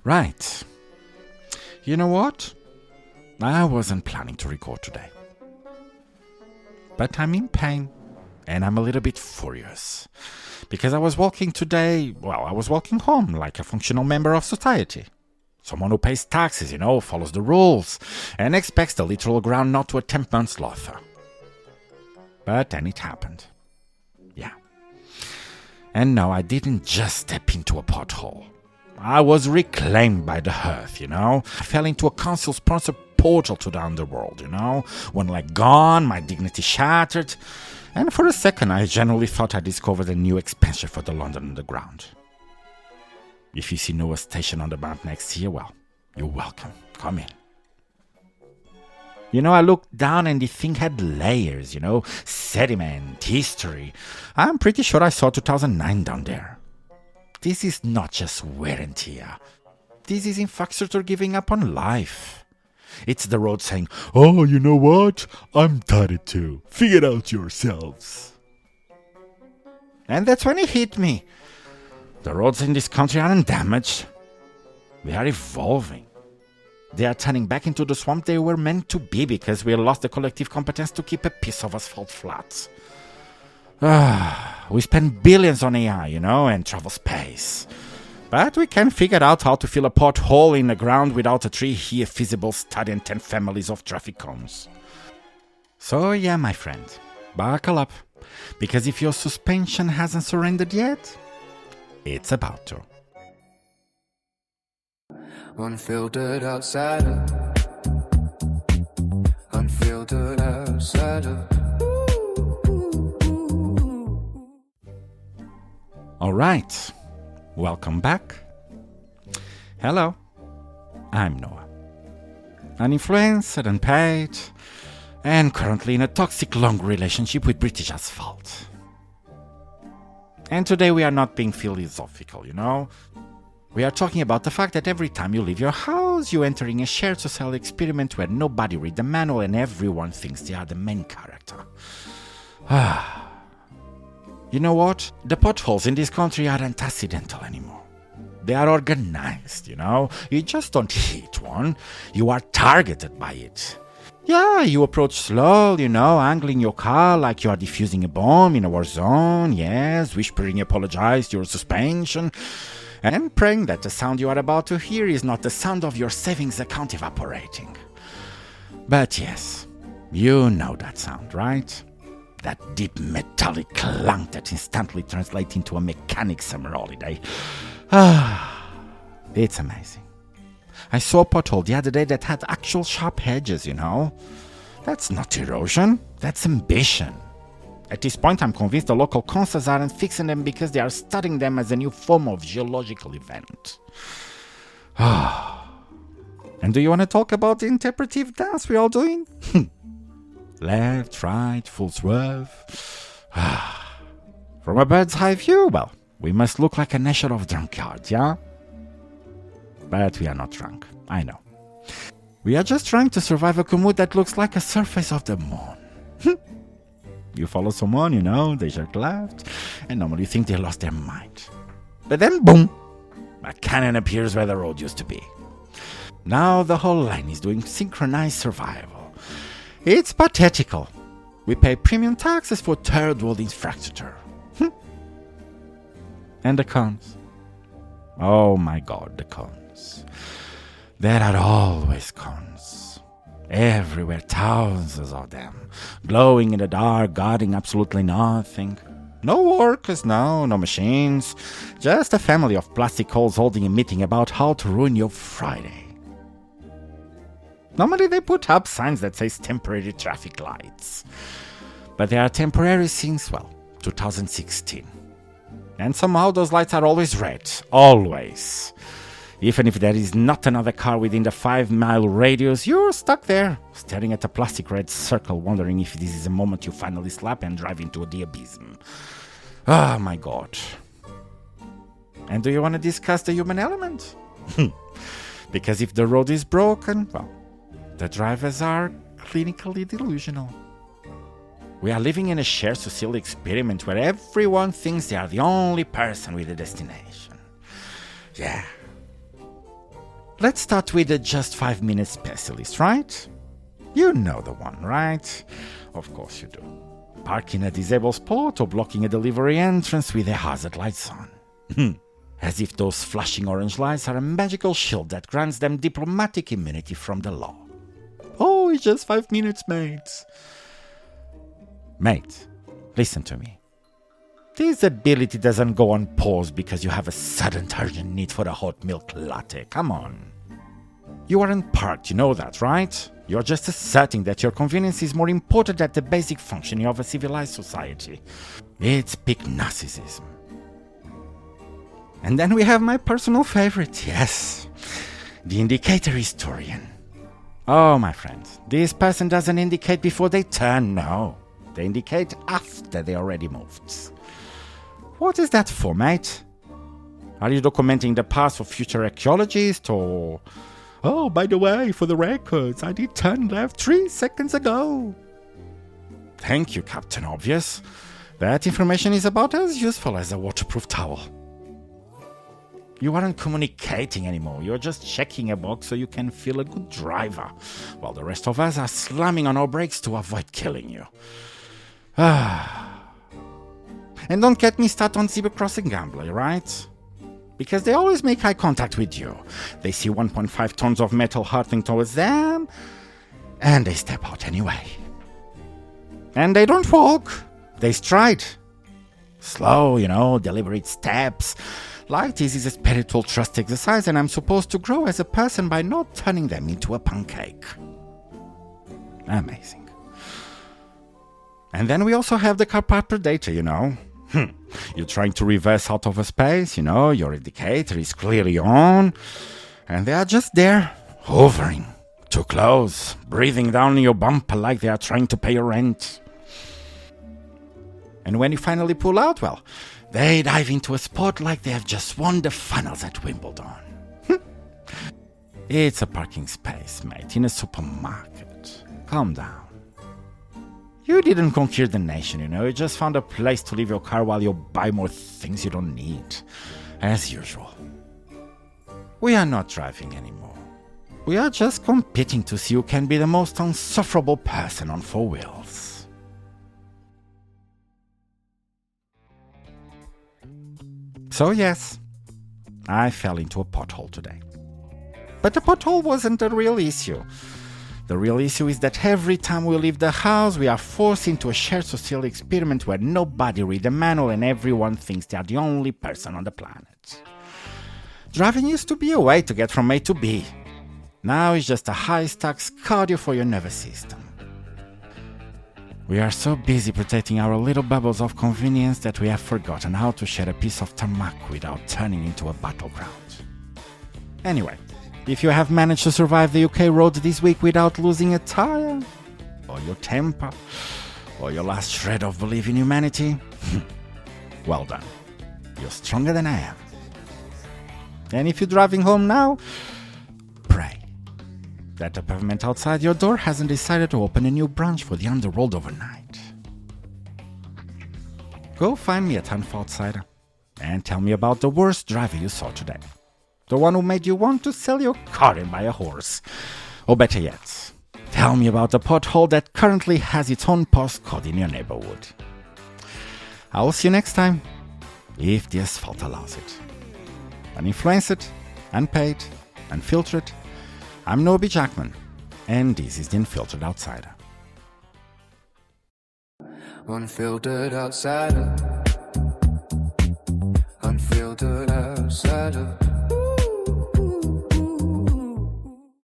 Right. You know what? I wasn't planning to record today. But I'm in pain. And I'm a little bit furious. Because I was walking home like a functional member of society. Someone who pays taxes, follows the rules, and expects the literal ground not to attempt manslaughter. But then it happened. Yeah. And no, I didn't just step into a pothole. I was reclaimed by the earth, I fell into a council-sponsored portal to the underworld, One leg gone, my dignity shattered, and for a second I genuinely thought I discovered a new expansion for the London Underground. If you see Noah's station on the map next year, well, you're welcome. Come in. I looked down and the thing had layers, sediment, history. I'm pretty sure I saw 2009 down there. This is not just wear and tear. This is infrastructure giving up on life. It's the road saying, "Oh, you know what? I'm tired too. Figure it out yourselves." And that's when it hit me. The roads in this country aren't damaged. They are evolving. They are turning back into the swamp they were meant to be because we lost the collective competence to keep a piece of asphalt flat. We spend billions on AI, and travel space. But we can't figure out how to fill a pothole in the ground without a 3-year feasible study and 10 families of traffic cones. So yeah, my friend, buckle up. Because if your suspension hasn't surrendered yet, it's about to. Unfiltered outsider. Unfiltered outsider. All right, welcome back. Hello, I'm Noah. Uninfluenced, Unpaid, and currently in a toxic long relationship with British asphalt. And today we are not being philosophical, We are talking about the fact that every time you leave your house, you're entering a shared social experiment where nobody read the manual and everyone thinks they are the main character. You know what? The potholes in this country aren't accidental anymore. They are organized, You just don't hit one. You are targeted by it. Yeah, you approach slow, angling your car like you are defusing a bomb in a war zone. Yes, whispering apologize to your suspension. And praying that the sound you are about to hear is not the sound of your savings account evaporating. But yes, you know that sound, right? That deep metallic clunk that instantly translates into a mechanic summer holiday. It's amazing. I saw a pothole the other day that had actual sharp edges, That's not erosion, that's ambition. At this point, I'm convinced the local councils aren't fixing them because they are studying them as a new form of geological event. And do you want to talk about the interpretive dance we're all doing? Left, right, full swerve. From a bird's eye view, well, we must look like a nation of drunkards, yeah? But we are not drunk, I know. We are just trying to survive a commute that looks like a surface of the moon. You follow someone, they jerk left, and normally you think they lost their mind. But then, boom, a cannon appears where the road used to be. Now the whole line is doing synchronized survival. It's pathetical. We pay premium taxes for third world infrastructure. And the cons. Oh my God, the cons. There are always cons. Everywhere, thousands of them. Glowing in the dark, guarding absolutely nothing. No workers, no machines. Just a family of plastic holes holding a meeting about how to ruin your Friday. Normally they put up signs that says temporary traffic lights. But they are temporary since, 2016. And somehow those lights are always red. Always. Even if there is not another car within the 5-mile radius, you're stuck there, staring at a plastic red circle, wondering if this is a moment you finally slap and drive into the abysm. Oh my God. And do you want to discuss the human element? Because if the road is broken, the drivers are clinically delusional. We are living in a shared social experiment where everyone thinks they are the only person with a destination. Yeah. Let's start with the just 5 minute specialist, right? You know the one, right? Of course you do. Parking a disabled spot or blocking a delivery entrance with a hazard lights on. As if those flashing orange lights are a magical shield that grants them diplomatic immunity from the law. Oh, it's just 5 minutes, mate. Mate, listen to me. This ability doesn't go on pause because you have a sudden urgent need for a hot milk latte. Come on. You aren't parked, you know that, right? You're just asserting that your convenience is more important than the basic functioning of a civilized society. It's peak narcissism. And then we have my personal favorite, yes, the indicator historian. Oh, my friends, this person doesn't indicate before they turn, no. They indicate after they already moved. What is that for, mate? Are you documenting the past for future archaeologists, or... Oh, by the way, for the records, I did turn left 3 seconds ago. Thank you, Captain Obvious. That information is about as useful as a waterproof towel. You aren't communicating anymore, you're just checking a box so you can feel a good driver, while the rest of us are slamming on our brakes to avoid killing you. And don't get me started on zebra crossing gambler, right? Because they always make eye contact with you. They see 1.5 tons of metal hurtling towards them, and they step out anyway. And they don't walk, they stride. Slow, deliberate steps. Like this is a spiritual trust exercise, and I'm supposed to grow as a person by not turning them into a pancake. Amazing. And then we also have the car park predator, You're trying to reverse out of a space, your indicator is clearly on, and they are just there, hovering, too close, breathing down your bumper like they are trying to pay your rent. And when you finally pull out, well, they dive into a spot like they have just won the finals at Wimbledon. It's a parking space, mate, in a supermarket. Calm down. You didn't conquer the nation, you just found a place to leave your car while you buy more things you don't need. As usual. We are not driving anymore. We are just competing to see who can be the most insufferable person on 4 wheels. So yes, I fell into a pothole today. But the pothole wasn't the real issue. The real issue is that every time we leave the house, we are forced into a shared social experiment where nobody reads the manual and everyone thinks they are the only person on the planet. Driving used to be a way to get from A to B. Now it's just a high-stakes cardio for your nervous system. We are so busy protecting our little bubbles of convenience that we have forgotten how to share a piece of tarmac without turning into a battleground. Anyway, if you have managed to survive the UK roads this week without losing a tyre, or your temper, or your last shred of belief in humanity, well done. You're stronger than I am. And if you're driving home now, pray that the pavement outside your door hasn't decided to open a new branch for the underworld overnight. Go find me at Unfiltered and tell me about the worst driver you saw today. The one who made you want to sell your car and buy a horse. Or better yet, tell me about the pothole that currently has its own postcode in your neighborhood. I will see you next time, if the asphalt allows it. Uninfluenced, Unpaid, Unfiltered. I'm Jackman, and this is the Unfiltered Outsider. Unfiltered outsider. Unfiltered outsider.